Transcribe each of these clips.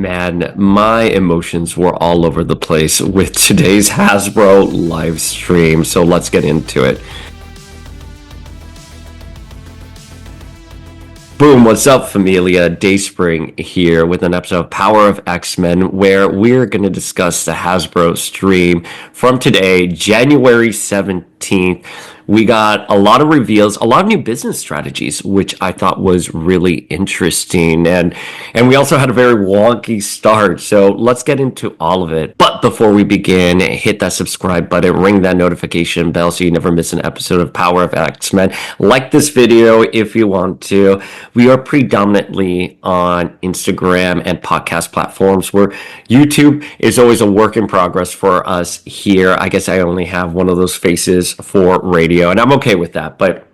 Man, my emotions were all over the place with today's Hasbro live stream, so let's get into it. Boom, what's up, familia? Dayspring here with an episode of Power of X-Men, where we're going to discuss the Hasbro stream from today, January 17th. We got a lot of reveals, a lot of new business strategies, which I thought was really interesting. And we also had a very wonky start. So let's get into all of it. But before we begin, hit that subscribe button, ring that notification bell so you never miss an episode of Power of X-Men. Like this video if you want to. We are predominantly on Instagram and podcast platforms, where YouTube is always a work in progress for us here. I guess I only have one of those faces for radio, and I'm okay with that, but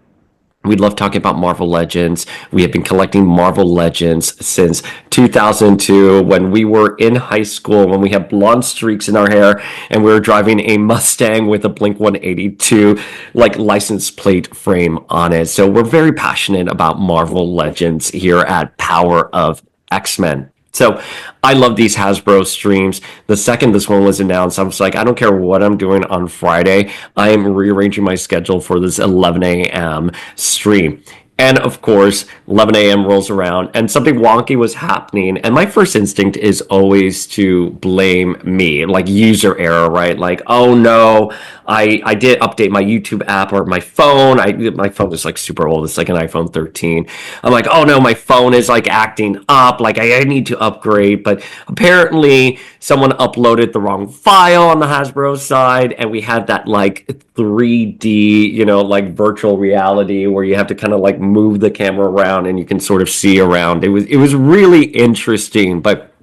we love talking about Marvel Legends. We have been collecting Marvel Legends since 2002, when we were in high school, when we had blonde streaks in our hair and we were driving a Mustang with a Blink 182 like license plate frame on it. So we're very passionate about Marvel Legends here at Power of X-Men. So I love these Hasbro streams. The second this one was announced, I was like, I don't care what I'm doing on Friday. I am rearranging my schedule for this 11 a.m. stream. And of course, 11 a.m. rolls around and something wonky was happening. And my first instinct is always to blame me, like user error, right? Like, oh no, I did update my YouTube app or my phone. My phone is like super old. It's like an iPhone 13. I'm like, oh no, my phone is like acting up. Like I need to upgrade. But apparently someone uploaded the wrong file on the Hasbro side. And we had that like 3D, like virtual reality where you have to kind of like move the camera around and you can sort of see around. It was really interesting. But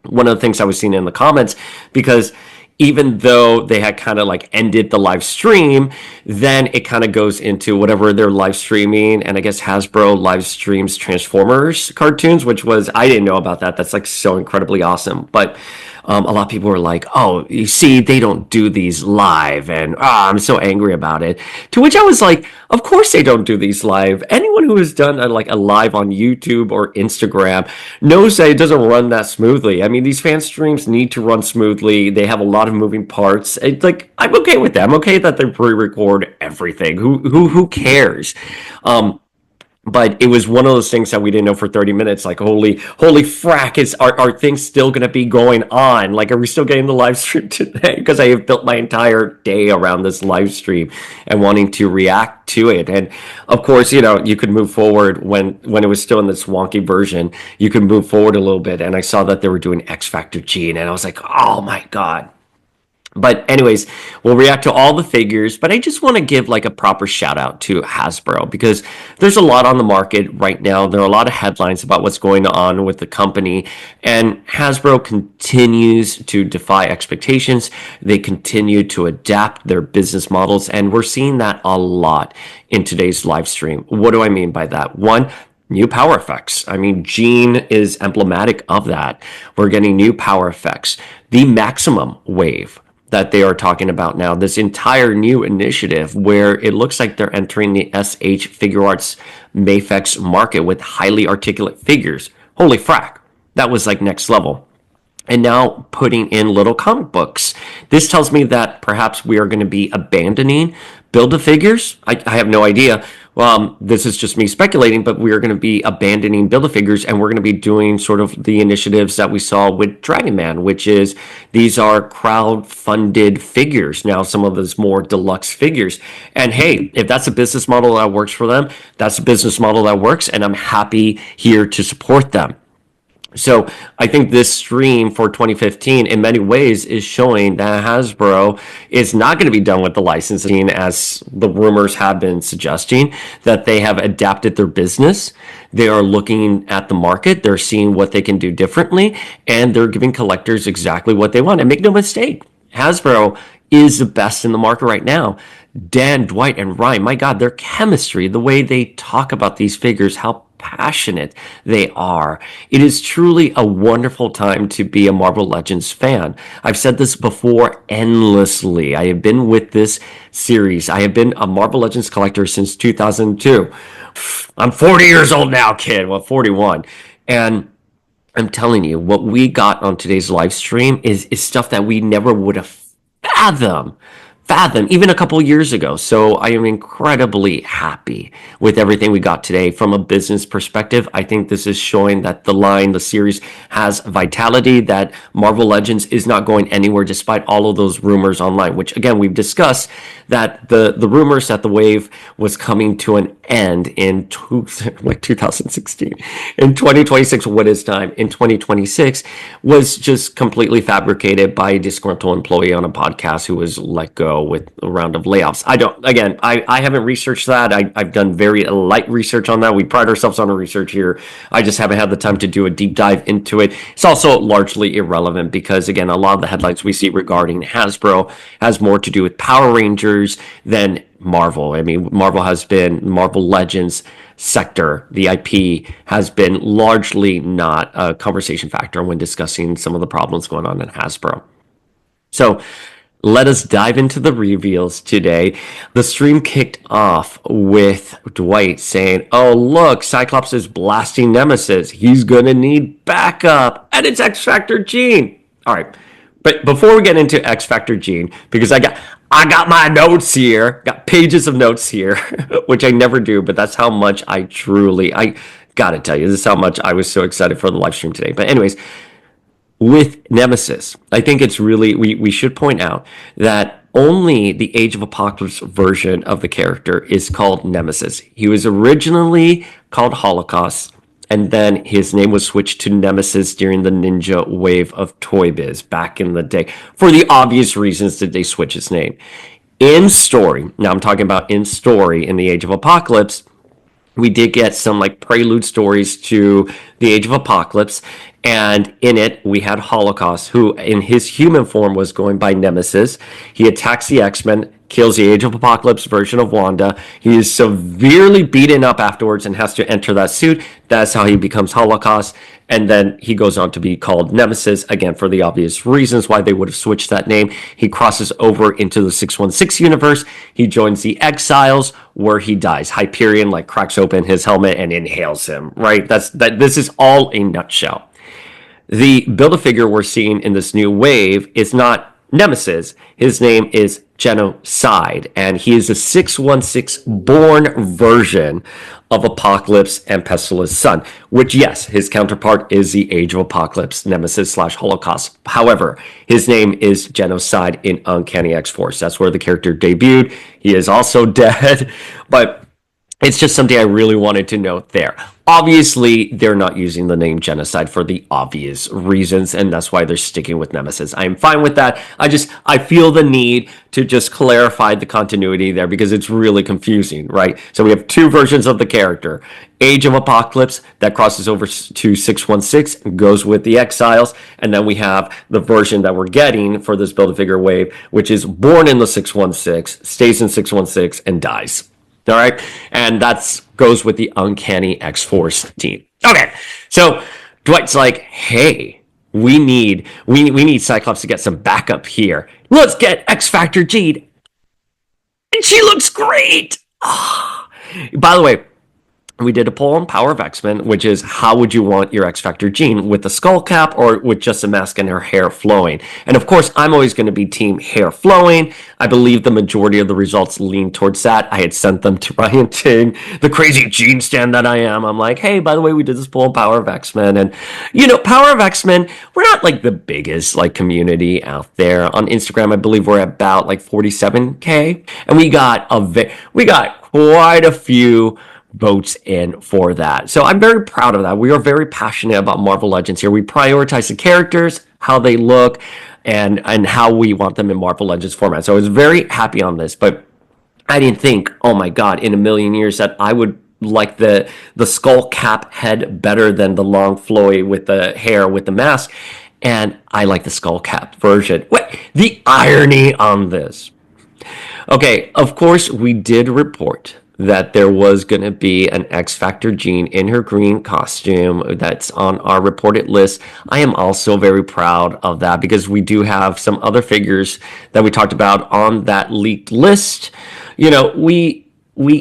one of the things I was seeing in the comments, because even though they had kind of like ended the live stream, then it kind of goes into whatever they're live streaming. And I guess Hasbro live streams Transformers cartoons, which was, I didn't know about that. That's like so incredibly awesome. But a lot of people were like, oh, you see, they don't do these live. And I'm so angry about it. To which I was like, of course they don't do these live. Anyone who has done a live on YouTube or Instagram knows that it doesn't run that smoothly. I mean, these fan streams need to run smoothly. They have a lot of moving parts. It's like, I'm okay with that. I'm okay that they pre-record everything. Who cares? But it was one of those things that we didn't know for 30 minutes. Like, holy frack, are things still going to be going on? Like, are we still getting the live stream today? Because I have built my entire day around this live stream and wanting to react to it. And of course, you could move forward when it was still in this wonky version. You could move forward a little bit. And I saw that they were doing X Factor Gene, and I was like, oh my God. But anyways, we'll react to all the figures, but I just want to give like a proper shout out to Hasbro, because there's a lot on the market right now. There are a lot of headlines about what's going on with the company, and Hasbro continues to defy expectations. They continue to adapt their business models, and we're seeing that a lot in today's live stream. What do I mean by that? One, new power effects. I mean, Gene is emblematic of that. We're getting new power effects. The maximum wave that they are talking about now, this entire new initiative where it looks like they're entering the SH Figure Arts Mafex market with highly articulate figures. Holy frack, that was like next level. And now putting in little comic books. This tells me that perhaps we are going to be abandoning Build-A-Figures. I have no idea. This is just me speculating, but we are going to be abandoning Build-A-Figures, and we're going to be doing sort of the initiatives that we saw with Dragon Man, which is these are crowd-funded figures. Now, some of those more deluxe figures. And hey, if that's a business model that works for them, that's a business model that works, and I'm happy here to support them. So I think this stream for 2015 in many ways is showing that Hasbro is not going to be done with the licensing, as the rumors have been suggesting, that they have adapted their business. They are looking at the market. They're seeing what they can do differently, and they're giving collectors exactly what they want. And make no mistake, Hasbro is the best in the market right now. Dan, Dwight, and Ryan, my God, their chemistry, the way they talk about these figures, how passionate they are. It is truly a wonderful time to be a Marvel Legends fan. I've said this before endlessly. I have been with this series. I have been a Marvel Legends collector since 2002. I'm 40 years old now, kid. Well, 41. And I'm telling you, what we got on today's live stream is stuff that we never would have fathomed even a couple years ago. So I am incredibly happy with everything we got today from a business perspective. I think this is showing that the series has vitality, that Marvel Legends is not going anywhere despite all of those rumors online, which again, we've discussed that the rumors that the wave was coming to an end in 2016. In 2026, what is time? In 2026 was just completely fabricated by a disgruntled employee on a podcast who was let go with a round of layoffs. I haven't researched that. I've done very light research on that. We pride ourselves on our research here. I just haven't had the time to do a deep dive into it. It's also largely irrelevant because, again, a lot of the headlines we see regarding Hasbro has more to do with Power Rangers than Marvel. I mean, Marvel Legends sector, the IP has been largely not a conversation factor when discussing some of the problems going on in Hasbro. So let us dive into the reveals today. The stream kicked off with Dwight saying, "Oh, look, Cyclops is blasting Nemesis. He's going to need backup. And it's X Factor Jean." All right. But before we get into X Factor Jean, because I got my notes here, got pages of notes here, which I never do, but that's how much I gotta tell you, this is how much I was so excited for the live stream today. But anyways, with Nemesis, I think it's really, we should point out that only the Age of Apocalypse version of the character is called Nemesis. He was originally called Holocaust, and then his name was switched to Nemesis during the Ninja wave of Toy Biz back in the day. For the obvious reasons that they switch his name. In story, now I'm talking about in story in the Age of Apocalypse, we did get some like prelude stories to the Age of Apocalypse. And in it, we had Holocaust, who in his human form was going by Nemesis. He attacks the X-Men, kills the Age of Apocalypse version of Wanda. He is severely beaten up afterwards and has to enter that suit. That's how he becomes Holocaust. And then he goes on to be called Nemesis, again, for the obvious reasons why they would have switched that name. He crosses over into the 616 universe. He joins the Exiles, where he dies. Hyperion like cracks open his helmet and inhales him, right? This is all a nutshell. The Build-A-Figure we're seeing in this new wave is not Nemesis. His name is Genocide, and he is a 616 born version of Apocalypse and Pestilence Son, which, yes, his counterpart is the Age of Apocalypse, Nemesis / Holocaust. However, his name is Genocide in Uncanny X-Force. That's where the character debuted. He is also dead, but it's just something I really wanted to note there. Obviously, they're not using the name Genocide for the obvious reasons, and that's why they're sticking with Nemesis. I'm fine with that. I feel the need to just clarify the continuity there because it's really confusing, right? So we have two versions of the character. Age of Apocalypse that crosses over to 616, goes with the Exiles, and then we have the version that we're getting for this Build-A-Figure wave, which is born in the 616, stays in 616, and dies. All right. And that goes with the Uncanny X-Force team. Okay. So Dwight's like, hey, we need Cyclops to get some backup here. Let's get X Factor Jean. And she looks great. Oh. By the way, we did a poll on Power of X-Men, which is how would you want your X Factor Jean, with the skull cap or with just a mask and her hair flowing? And of course, I'm always going to be team hair flowing. I believe the majority of the results lean towards that. I had sent them to Ryan Ting, the crazy Jean stan that I am. I'm like, hey, by the way, we did this poll on Power of X-Men. And, Power of X-Men, we're not like the biggest like community out there. On Instagram, I believe we're about like 47K. And we got quite a few votes in for that. So I'm very proud of that. We are very passionate about Marvel Legends here. We prioritize the characters, how they look, and how we want them in Marvel Legends format. So I was very happy on this, but I didn't think, oh my God, in a million years that I would like the skull cap head better than the long flowy with the hair with the mask. And I like the skull cap version. What? The irony on this. Okay, of course, we did report that there was going to be an X Factor Jean in her green costume. That's on our reported list. I am also very proud of that because we do have some other figures that we talked about on that leaked list. We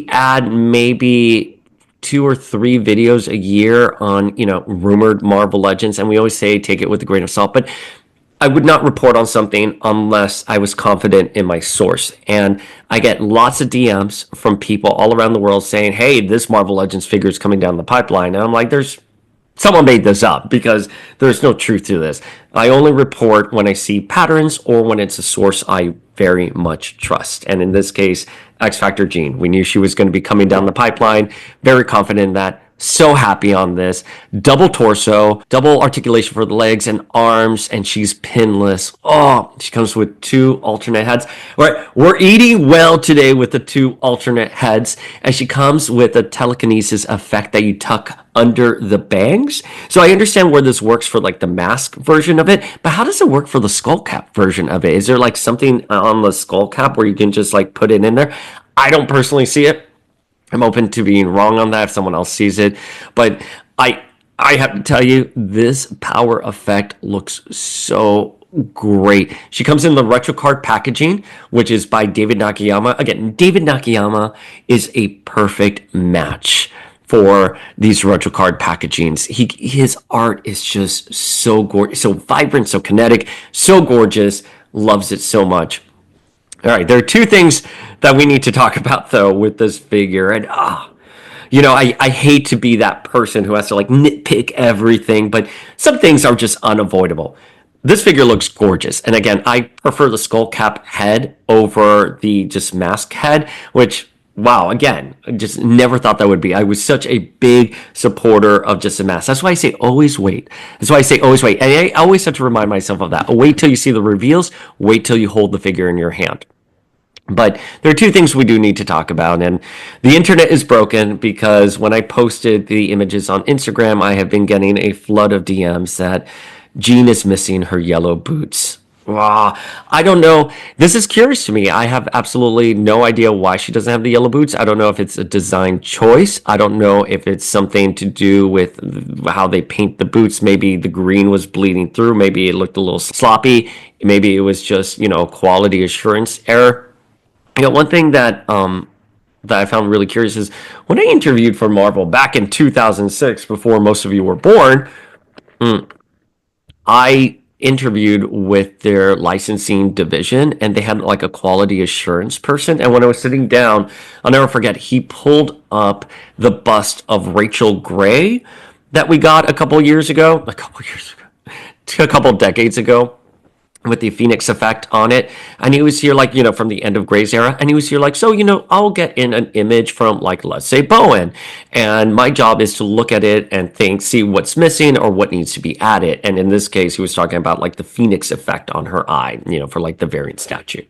add maybe 2 or 3 videos a year on, rumored Marvel Legends, and we always say take it with a grain of salt, but I would not report on something unless I was confident in my source. And I get lots of DMs from people all around the world saying, hey, this Marvel Legends figure is coming down the pipeline. And I'm like, someone made this up because there's no truth to this. I only report when I see patterns or when it's a source I very much trust. And in this case, X Factor Jean. We knew she was going to be coming down the pipeline. Very confident in that. So happy on this. Double torso, double articulation for the legs and arms, and she's pinless. Oh, she comes with 2 alternate heads. All right, we're eating well today with the 2 alternate heads, and she comes with a telekinesis effect that you tuck under the bangs. So I understand where this works for like the mask version of it, but how does it work for the skull cap version of it? Is there like something on the skull cap where you can just like put it in there? I don't personally see it. I'm open to being wrong on that if someone else sees it, but I have to tell you, this power effect looks so great. She comes in the retro card packaging, which is by David Nakayama. Again, David Nakayama is a perfect match for these retro card packagings. His art is just so gorgeous, so vibrant, so kinetic, so gorgeous. Loves it so much. All right, there are 2 things that we need to talk about though with this figure, and I hate to be that person who has to like nitpick everything, but some things are just unavoidable. This figure looks gorgeous, and again, I prefer the skull cap head over the just mask head, which, wow, again, I just never thought that would be. I was such a big supporter of just a mask. That's why I say always wait. That's why I say always wait, and I always have to remind myself of that. Wait till you see the reveals. Wait till you hold the figure in your hand. But there are 2 things we do need to talk about, and the internet is broken because when I posted the images on Instagram, I have been getting a flood of DMs that Jean is missing her yellow boots. I don't know. This is curious to me. I have absolutely no idea why she doesn't have the yellow boots. I don't know if it's a design choice. I don't know if it's something to do with how they paint the boots. Maybe the green was bleeding through. Maybe it looked a little sloppy. Maybe it was just, quality assurance error. One thing that I found really curious is when I interviewed for Marvel back in 2006, before most of you were born, I interviewed with their licensing division, and they had like a quality assurance person. And when I was sitting down, I'll never forget, he pulled up the bust of Rachel Gray that we got a couple decades ago, with the Phoenix effect on it. And he was here like, from the end of Gray's era. And he was here like, so, I'll get in an image from like, let's say Bowen. And my job is to look at it and see what's missing or what needs to be added. And in this case, he was talking about like the Phoenix effect on her eye, for like the variant statue.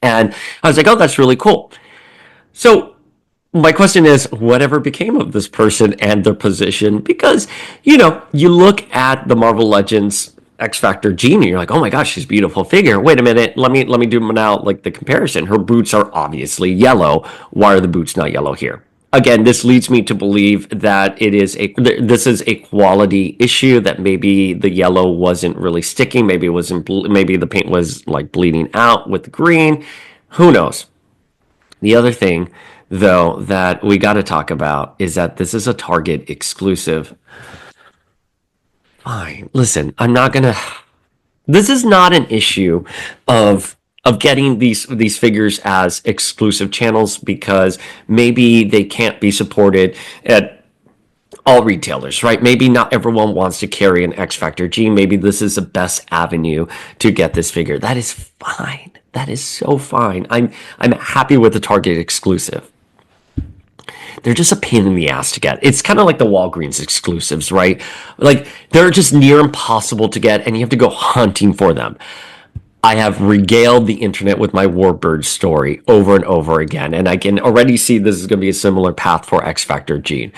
And I was like, oh, that's really cool. So my question is, whatever became of this person and their position? Because, you look at the Marvel Legends X Factor Jean, you're like, oh my gosh, she's a beautiful figure. Wait a minute, let me do now like the comparison. Her boots are obviously yellow. Why are the boots not yellow here? Again, this leads me to believe that this is a quality issue, that maybe the yellow wasn't really sticking, maybe the paint was like bleeding out with the green. Who knows? The other thing though that we got to talk about is that this is a Target exclusive. Fine. Listen, this is not an issue of getting these figures as exclusive channels, because maybe they can't be supported at all retailers, right? Maybe not everyone wants to carry an X Factor Jean. Maybe this is the best avenue to get this figure. That is fine. That is so fine. I'm happy with the Target exclusive. They're just a pain in the ass to get. It's kind of like the Walgreens exclusives, right? Like, they're just near impossible to get, and you have to go hunting for them. I have regaled the internet with my Warbird story over and over again, and I can already see this is going to be a similar path for X Factor Jean.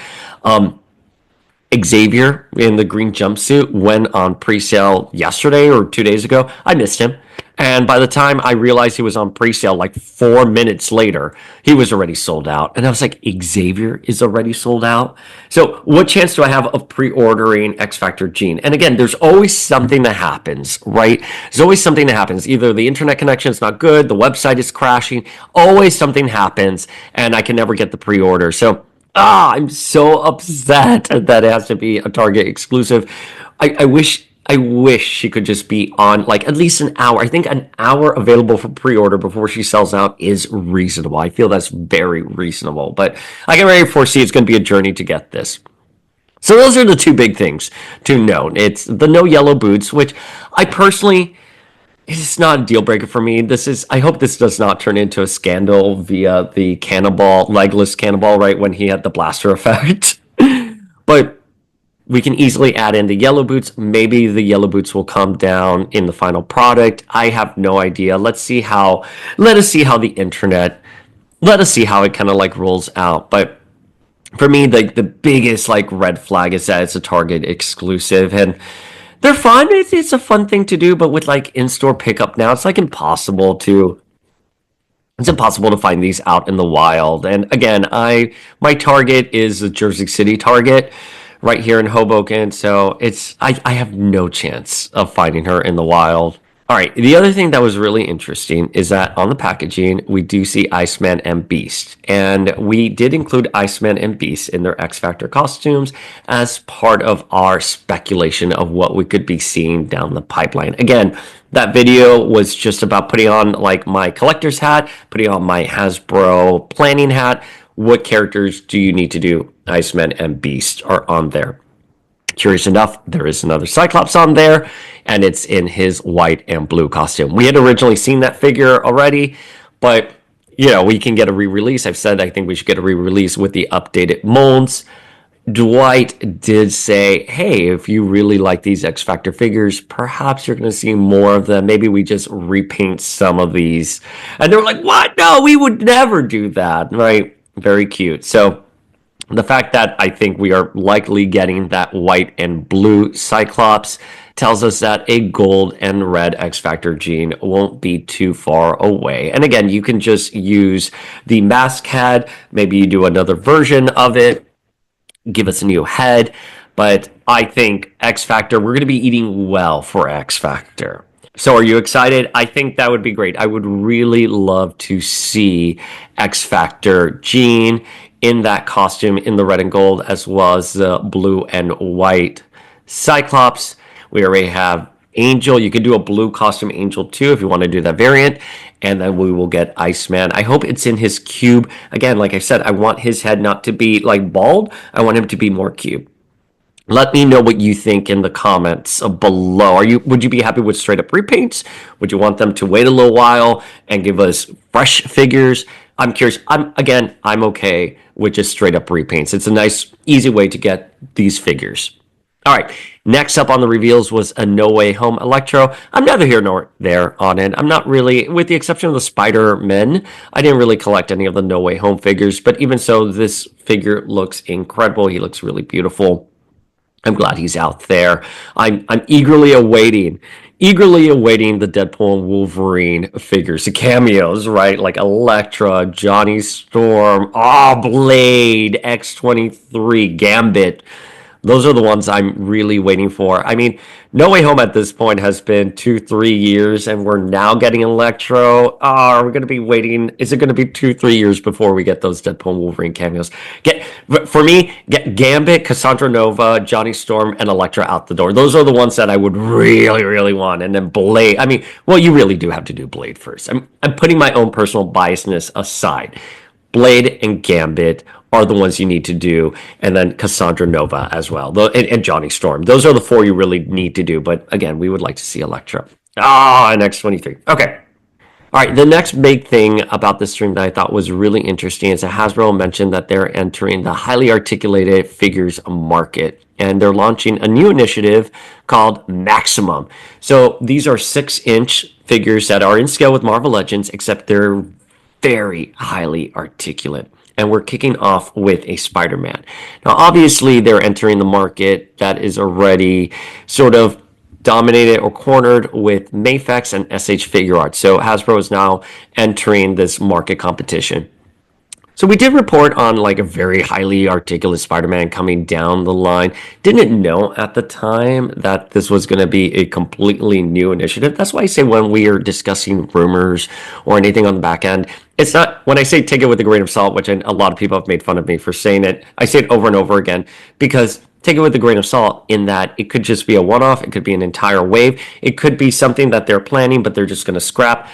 Xavier in the green jumpsuit went on pre-sale yesterday or 2 days ago. I missed him. And by the time I realized he was on pre-sale, like 4 minutes later, he was already sold out. And I was like, Xavier is already sold out? So what chance do I have of pre-ordering X Factor Jean? And again, there's always something that happens, right? There's always something that happens. Either the internet connection is not good, the website is crashing, always something happens, and I can never get the pre-order. So I'm so upset that it has to be a Target exclusive. I wish she could just be on like at least an hour. I think an hour available for pre-order before she sells out is reasonable. I feel that's very reasonable, but I can already foresee it's going to be a journey to get this. So those are the two big things to note. It's the no yellow boots, which I personally, it's not a deal breaker for me. This is, I hope this does not turn into a scandal via the cannonball, legless cannonball, right when he had the blaster effect. But we can easily add in the yellow boots. Maybe the yellow boots will come down in the final product. I have no idea. Let us see how the internet, let us see how it kind of like rolls out. But for me, the biggest like red flag is that it's a Target exclusive, and they're fun. It's a fun thing to do, but with like in-store pickup now, it's impossible to find these out in the wild. And again, I my target is the Jersey City Target right here in Hoboken, so I have no chance of finding her in the wild. All right. The other thing that was really interesting is that on the packaging, we do see Iceman and Beast. And we did include Iceman and Beast in their X Factor costumes as part of our speculation of what we could be seeing down the pipeline. Again, that video was just about putting on like my collector's hat, putting on my Hasbro planning hat. What characters do you need to do? Iceman and Beast are on there. Curious enough, there is another Cyclops on there, and it's in his white and blue costume. We had originally seen that figure already, but we can get a re-release. I've said I think we should get a re-release with the updated molds. Dwight did say, hey, if you really like these X Factor figures, perhaps you're going to see more of them. Maybe we just repaint some of these. And they were like, what? No, we would never do that, right? Very cute. So the fact that I think we are likely getting that white and blue Cyclops tells us that a gold and red X Factor gene won't be too far away. And again, you can just use the mask head. Maybe you do another version of it, give us a new head. But I think X Factor, we're going to be eating well for X Factor. So are you excited? I think that would be great. I would really love to see X Factor Jean in that costume in the red and gold, as well as the blue and white Cyclops. We already have Angel. You could do a blue costume Angel too if you want to do that variant. And then we will get Iceman. I hope it's in his cube. Again, like I said, I want his head not to be like bald. I want him to be more cube. Let me know what you think in the comments below. Would you be happy with straight up repaints? Would you want them to wait a little while and give us fresh figures? I'm curious. I'm okay with just straight up repaints. It's a nice, easy way to get these figures. All right. Next up on the reveals was a No Way Home Electro. I'm neither here nor there on it. I'm not really, with the exception of the Spider-Men, I didn't really collect any of the No Way Home figures. But even so, this figure looks incredible. He looks really beautiful. I'm glad he's out there. I'm eagerly awaiting the Deadpool and Wolverine figures, the cameos, right? Like Elektra, Johnny Storm, Blade, X-23, Gambit. Those are the ones I'm really waiting for. I mean, No Way Home at this point has been 2-3 years, and we're now getting Electro. Are we going to be waiting? Is it going to be 2-3 years before we get those Deadpool and Wolverine cameos? Get Gambit, Cassandra Nova, Johnny Storm, and Electra out the door. Those are the ones that I would really, really want. And then Blade. I mean, well, you really do have to do Blade first. I'm putting my own personal biasness aside. Blade and Gambit are the ones you need to do, and then Cassandra Nova as well, and Johnny Storm. Those are the 4 you really need to do, but again, we would like to see Elektra. And X-23. Okay. All right, the next big thing about this stream that I thought was really interesting is that Hasbro mentioned that they're entering the highly articulated figures market, and they're launching a new initiative called Maximum. So these are 6-inch figures that are in scale with Marvel Legends, except they're very highly articulate. And we're kicking off with a Spider-Man. Now, obviously, they're entering the market that is already sort of dominated or cornered with Mafex and SH Figure Arts. So Hasbro is now entering this market competition. So we did report on like a very highly articulate Spider-Man coming down the line. Didn't know at the time that this was going to be a completely new initiative. That's why I say when we are discussing rumors or anything on the back end, It's not, when I say take it with a grain of salt, which a lot of people have made fun of me for saying it, I say it over and over again because take it with a grain of salt in that it could just be a one off, it could be an entire wave, it could be something that they're planning, but they're just going to scrap.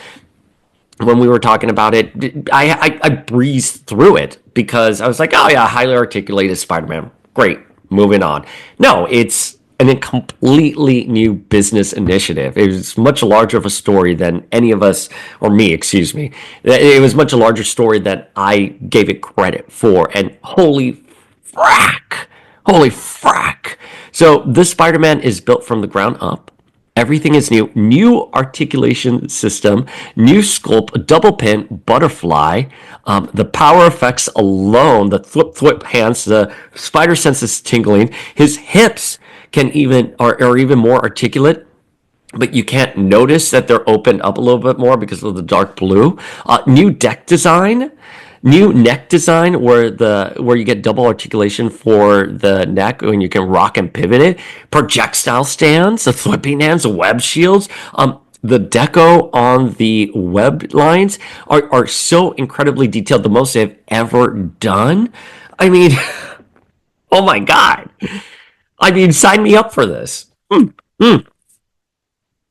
When we were talking about it, I breezed through it because I was like, oh yeah, highly articulated Spider-Man. Great, moving on. No, it's a completely new business initiative. It was much larger of a story than any of us, or me, excuse me. It was much a larger story than I gave it credit for. And frack, holy frack. So this Spider-Man is built from the ground up. Everything is new. New articulation system, new sculpt, a double pin, butterfly. The power effects alone, the thwip hands, the spider sense is tingling. His hips can even are even more articulate, but you can't notice that they're opened up a little bit more because of the dark blue. New deck design, new neck design where you get double articulation for the neck and you can rock and pivot it. Projectile stands, the flipping hands, the web shields. The deco on the web lines are so incredibly detailed, the most they've ever done. I mean, oh my God. I mean, sign me up for this. I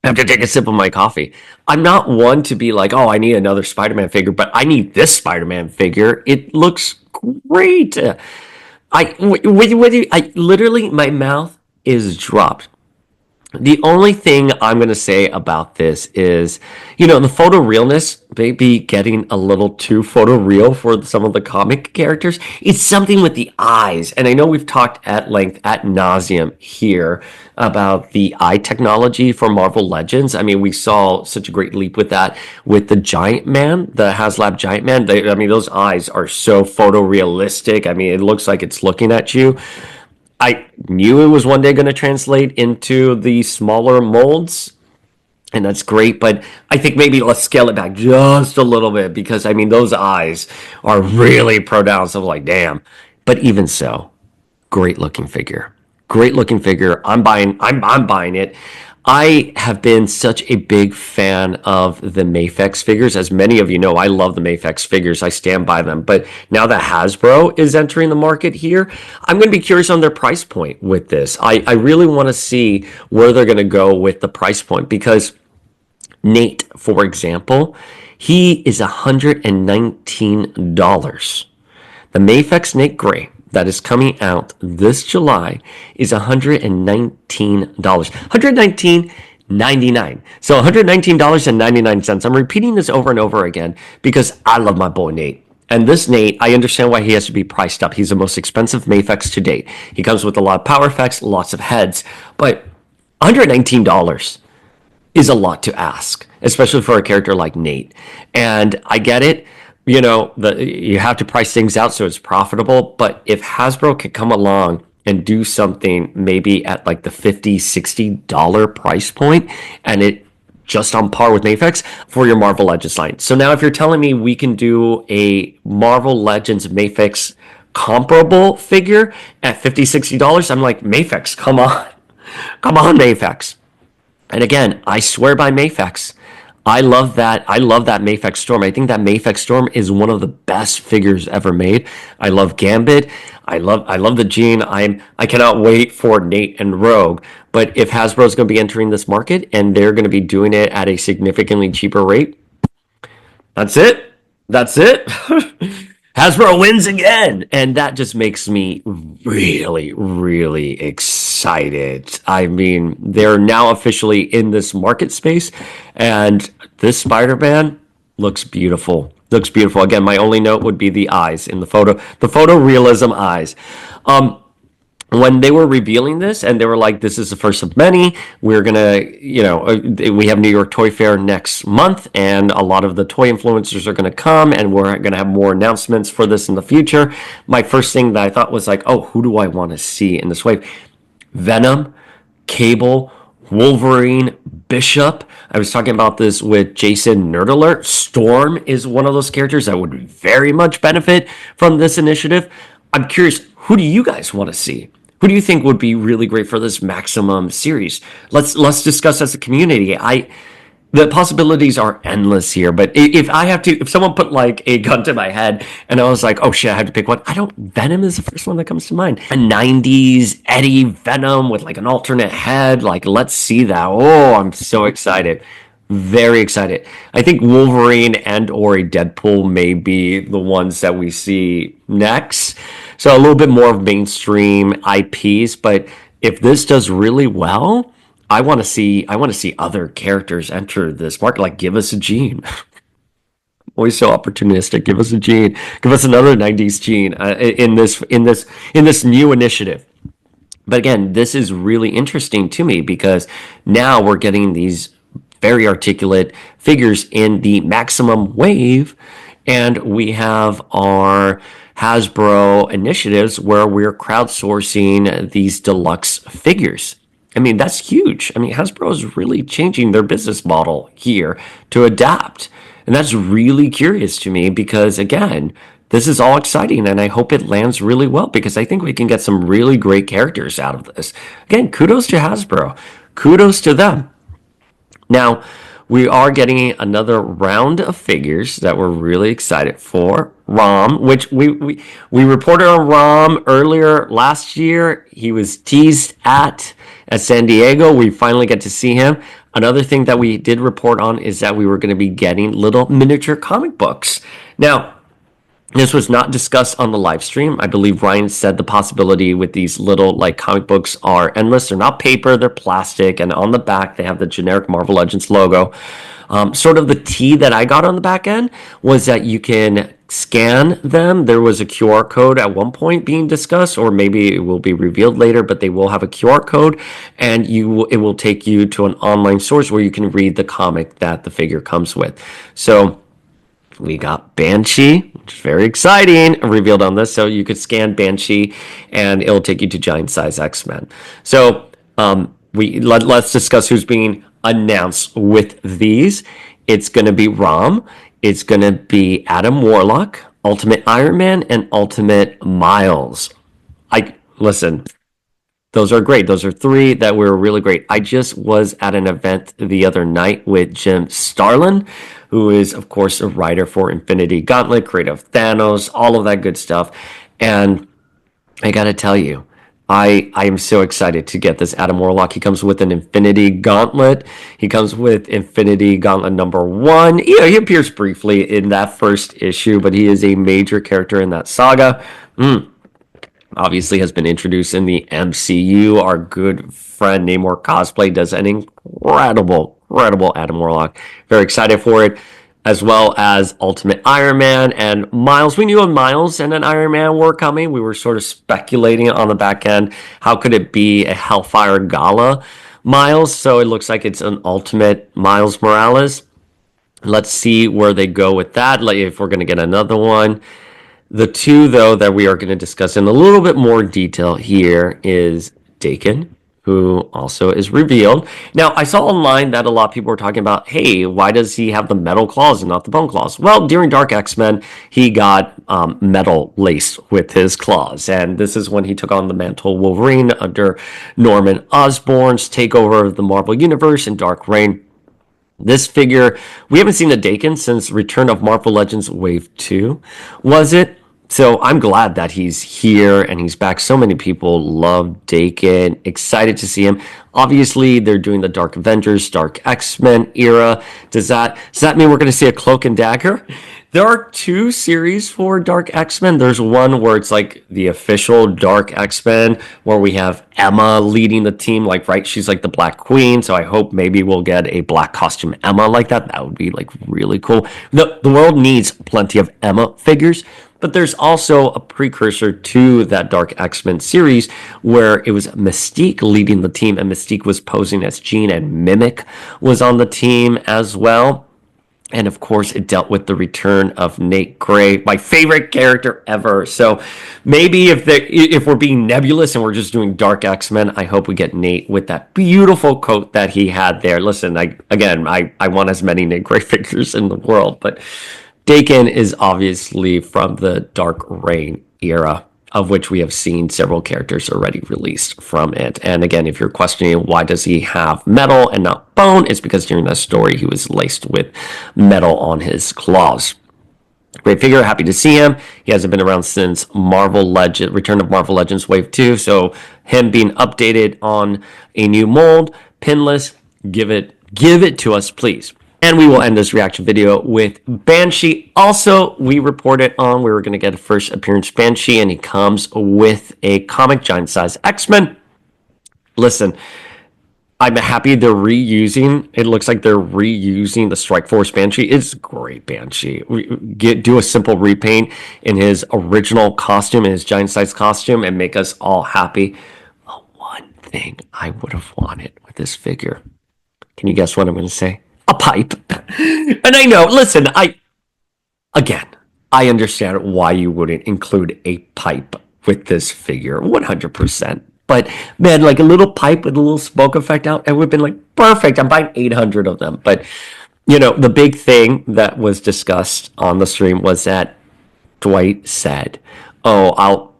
have to take a sip of my coffee. I'm not one to be like, oh, I need another Spider-Man figure, but I need this Spider-Man figure. It looks great. I literally, my mouth is dropped. The only thing I'm going to say about this is, the photo realness may be getting a little too photo real for some of the comic characters. It's something with the eyes. And I know we've talked at length, at nauseum here about the eye technology for Marvel Legends. I mean, we saw such a great leap with that with the Giant Man, the HasLab Giant Man. I mean, those eyes are so photorealistic. I mean, it looks like it's looking at you. I knew it was one day going to translate into the smaller molds, and that's great. But I think maybe let's scale it back just a little bit because I mean those eyes are really pronounced. I was like, damn. But even so, great looking figure. Great looking figure. I'm buying. I'm buying it. I have been such a big fan of the Mafex figures. As many of you know, I love the Mafex figures. I stand by them. But now that Hasbro is entering the market here, I'm going to be curious on their price point with this. I really want to see where they're going to go with the price point because Nate, for example, he is $119. The Mafex Nate Gray that is coming out this July is $119. $119.99. So $119.99. I'm repeating this over and over again because I love my boy Nate. And this Nate, I understand why he has to be priced up. He's the most expensive Mafex to date. He comes with a lot of power effects, lots of heads, but $119 is a lot to ask, especially for a character like Nate. And I get it. You have to price things out so it's profitable. But if Hasbro could come along and do something maybe at like the $50-$60 price point and it just on par with Mafex for your Marvel Legends line. So now if you're telling me we can do a Marvel Legends Mafex comparable figure at $50-$60, I'm like, Mafex, come on. Come on, Mafex. And again, I swear by Mafex. I love that. I love that Mafex Storm. I think that Mafex Storm is one of the best figures ever made. I love Gambit. I love the Gene. I cannot wait for Nate and Rogue. But if Hasbro is going to be entering this market and they're going to be doing it at a significantly cheaper rate, that's it. That's it. Hasbro wins again. And that just makes me really, really excited. I mean, they're now officially in this market space, and this Spider-Man looks beautiful. Looks beautiful. Again, my only note would be the eyes in the photo realism eyes. When they were revealing this and they were like, this is the first of many, we're gonna, we have New York Toy Fair next month and a lot of the toy influencers are gonna come and we're gonna have more announcements for this in the future. My first thing that I thought was like, oh, who do I want to see in this wave? Venom, Cable, Wolverine, Bishop. I was talking about this with Jason Nerd Alert. Storm is one of those characters that would very much benefit from this initiative. I'm curious, who do you guys want to see? Who do you think would be really great for this Maximum series? Let's discuss as a community. The possibilities are endless here, but if I have to, if someone put like a gun to my head and I was like, oh shit, I had to pick one, I don't, Venom is the first one that comes to mind. A 90s Eddie Venom with like an alternate head. Like, let's see that. Oh, I'm so excited. Very excited. I think Wolverine and or a Deadpool may be the ones that we see next. So a little bit more of mainstream IPs, but if this does really well, I want to see other characters enter this market. Like, give us a Gene. Always so opportunistic. Give us a Gene. Give us another 90s Gene in this new initiative. But again, this is really interesting to me because now we're getting these very articulate figures in the maximum wave, and we have our Hasbro initiatives where we're crowdsourcing these deluxe figures. I mean, that's huge. I mean, Hasbro is really changing their business model here to adapt. And that's really curious to me because, again, this is all exciting and I hope it lands really well because I think we can get some really great characters out of this. Again, kudos to Hasbro. Kudos to them. Now, we are getting another round of figures that we're really excited for. Rom, which we reported on Rom earlier last year. He was teased at San Diego. We finally get to see him. Another thing that we did report on is that we were going to be getting little miniature comic books. Now, this was not discussed on the live stream. I believe Ryan said the possibility with these little like comic books are endless. They're not paper, they're plastic, and on the back they have the generic Marvel Legends logo. Sort of the tea that I got on the back end was that you can scan them. There was a QR code at one point being discussed, or maybe it will be revealed later, but they will have a QR code, and it will take you to an online source where you can read the comic that the figure comes with. So we got Banshee, which is very exciting, revealed on this. So you could scan Banshee and it'll take you to giant size X-Men. So let's discuss who's being announced with these. It's going to be Rom. It's going to be Adam Warlock, Ultimate Iron Man, and Ultimate Miles. Listen, those are great. Those are three that were really great. I just was at an event the other night with Jim Starlin, who is, of course, a writer for Infinity Gauntlet, creator of Thanos, all of that good stuff. And I got to tell you, I am so excited to get this Adam Warlock. He comes with an Infinity Gauntlet. He comes with Infinity Gauntlet #1. He appears briefly in that first issue, but he is a major character in that saga. Obviously has been introduced in the MCU. Our good friend Namor Cosplay does an incredible Adam Warlock. Very excited for it, as well as Ultimate Iron Man and Miles. We knew a Miles and an Iron Man were coming. We were sort of speculating on the back end. How could it be a Hellfire Gala Miles? So it looks like it's an Ultimate Miles Morales. Let's see where they go with that. Like if we're going to get another one. The two, though, that we are going to discuss in a little bit more detail here is Daken, who also is revealed. Now, I saw online that a lot of people were talking about, hey, why does he have the metal claws and not the bone claws? Well, during Dark X-Men, he got metal laced with his claws, and this is when he took on the mantle Wolverine under Norman Osborn's takeover of the Marvel Universe in Dark Reign. This figure, we haven't seen a Daken since Return of Marvel Legends Wave 2, was it? So I'm glad that he's here and he's back. So many people love Daken, excited to see him. Obviously, they're doing the Dark Avengers, Dark X-Men era. Does that mean we're going to see a Cloak and Dagger? There are two series for Dark X-Men. There's one where it's like the official Dark X-Men, where we have Emma leading the team, like, right? She's like the Black Queen. So I hope maybe we'll get a black costume Emma like that. That would be like really cool. The world needs plenty of Emma figures. But there's also a precursor to that Dark X-Men series where it was Mystique leading the team, and Mystique was posing as Jean, and Mimic was on the team as well. And of course, it dealt with the return of Nate Gray, my favorite character ever. So maybe if we're being nebulous and we're just doing Dark X-Men, I hope we get Nate with that beautiful coat that he had there. Listen, I want as many Nate Gray figures in the world, but Daken is obviously from the Dark Reign era. of which we have seen several characters already released from it. And again, if you're questioning why does he have metal and not bone, it's because during that story he was laced with metal on his claws. Great figure, happy to see him. He hasn't been around since Return of Marvel Legends Wave 2, so him being updated on a new mold, pinless, give it to us, please. And we will end this reaction video with Banshee. Also, we reported on we were going to get a first appearance Banshee, and he comes with a comic giant size X-Men. Listen, I'm happy they're reusing. It looks like they're reusing the Strike Force Banshee. It's great Banshee. Do a simple repaint in his original costume, in his giant size costume, and make us all happy. Well, one thing I would have wanted with this figure. Can you guess what I'm going to say? A pipe. And I know, listen, I understand why you wouldn't include a pipe with this figure, 100%. But man, like a little pipe with a little smoke effect out, it would have been like perfect. I'm buying 800 of them. But you know, the big thing that was discussed on the stream was that Dwight said,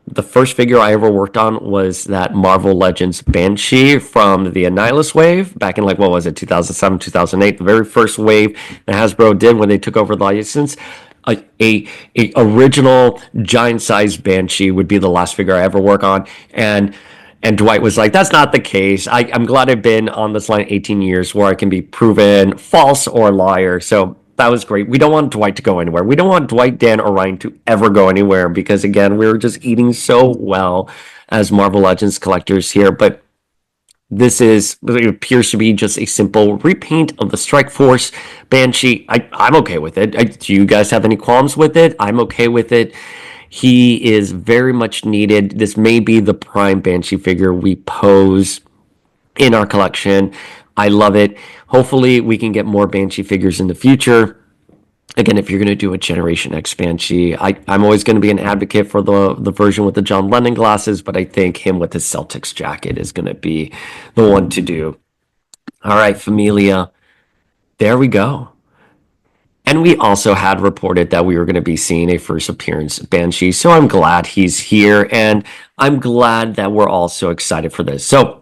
the first figure I ever worked on was that Marvel Legends Banshee from the Annihilus wave back in, like, what was it, 2007, 2008, the very first wave that Hasbro did when they took over the license. A original giant sized Banshee would be the last figure I ever work on. And Dwight was like, that's not the case. I'm glad I've been on this line 18 years where I can be proven false or a liar. So that was great. We don't want Dwight to go anywhere. We don't want Dwight, Dan, or Ryan to ever go anywhere because, again, we were just eating so well as Marvel Legends collectors here. But it appears to be just a simple repaint of the Strike Force Banshee. I'm okay with it. Do you guys have any qualms with it? I'm okay with it. He is very much needed. This may be the prime Banshee figure we pose in our collection. I love it. Hopefully we can get more Banshee figures in the future. Again, if you're going to do a Generation X Banshee, I'm always going to be an advocate for the version with the John Lennon glasses, but I think him with his Celtics jacket is going to be the one to do. All right, Familia, there we go. And we also had reported that we were going to be seeing a first appearance Banshee, so I'm glad he's here, and I'm glad that we're all so excited for this. So,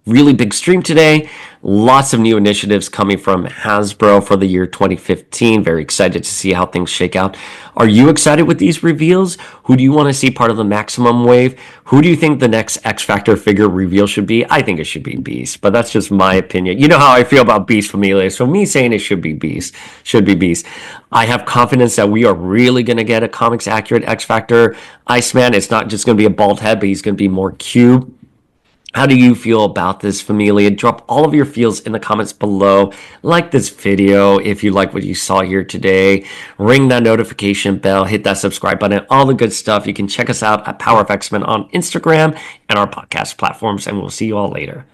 really big stream today. Lots of new initiatives coming from Hasbro for the year 2015. Very excited to see how things shake out. Are you excited with these reveals? Who do you want to see part of the Maximum Wave? Who do you think the next X Factor figure reveal should be? I think it should be Beast, but that's just my opinion. You know how I feel about Beast, Familia. So me saying it should be Beast. I have confidence that we are really going to get a comics accurate X Factor Iceman. It's not just going to be a bald head, but he's going to be more cube. How do you feel about this, Familia? Drop all of your feels in the comments below. Like this video if you like what you saw here today. Ring that notification bell. Hit that subscribe button. All the good stuff. You can check us out at Power of X-Men on Instagram and our podcast platforms. And we'll see you all later.